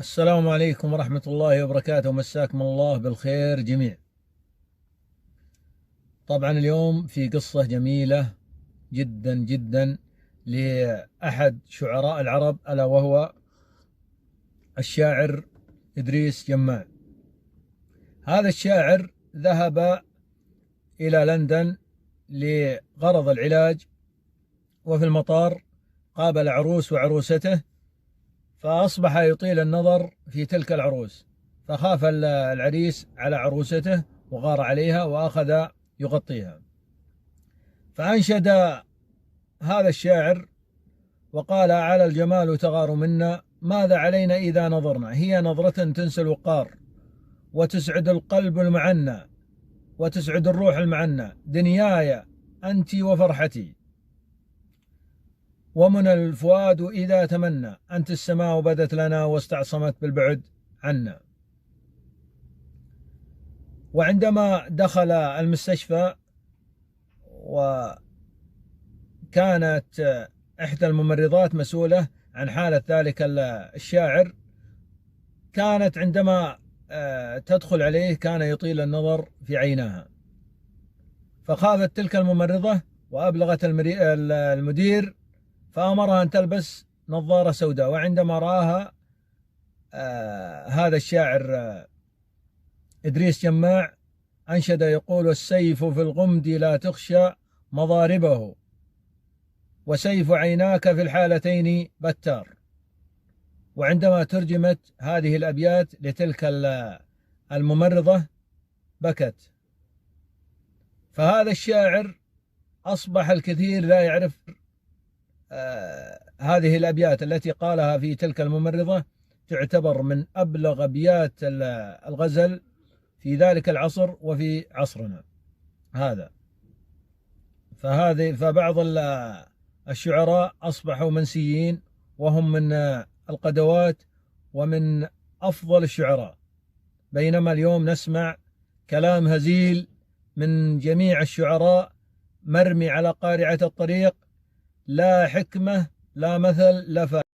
السلام عليكم ورحمة الله وبركاته، مساكم الله بالخير جميع. طبعا اليوم في قصة جميلة جدا جدا لأحد شعراء العرب، ألا وهو الشاعر إدريس جماع. هذا الشاعر ذهب إلى لندن لغرض العلاج، وفي المطار قابل عروس وعروسته، فأصبح يطيل النظر في تلك العروس، فخاف العريس على عروسته وغار عليها وأخذ يغطيها. فأنشد هذا الشاعر وقال: على الجمال تغار منا، ماذا علينا إذا نظرنا، هي نظرة تنسى الوقار وتسعد القلب المعنى وتسعد الروح المعنى، دنياي أنت وفرحتي ومن الفؤاد إذا تمنى، أنت السماء بدت لنا واستعصمت بالبعد عنا. وعندما دخل المستشفى وكانت إحدى الممرضات مسؤولة عن حالة ذلك الشاعر، كانت عندما تدخل عليه كان يطيل النظر في عيناها، فخافت تلك الممرضة وأبلغت المدير فأمرها أن تلبس نظارة سوداء. وعندما رآها هذا الشاعر إدريس جماع أنشد يقول: السيف في الغمد لا تخشى مضاربه، وسيف عيناك في الحالتين بتار. وعندما ترجمت هذه الأبيات لتلك الممرضة بكت. فهذا الشاعر أصبح الكثير لا يعرف هذه الأبيات التي قالها في تلك الممرضة، تعتبر من أبلغ أبيات الغزل في ذلك العصر وفي عصرنا هذا. فبعض الشعراء أصبحوا منسيين، وهم من القدوات ومن أفضل الشعراء، بينما اليوم نسمع كلام هزيل من جميع الشعراء مرمي على قارعة الطريق، لا حكمة لا مثل لا فائدة.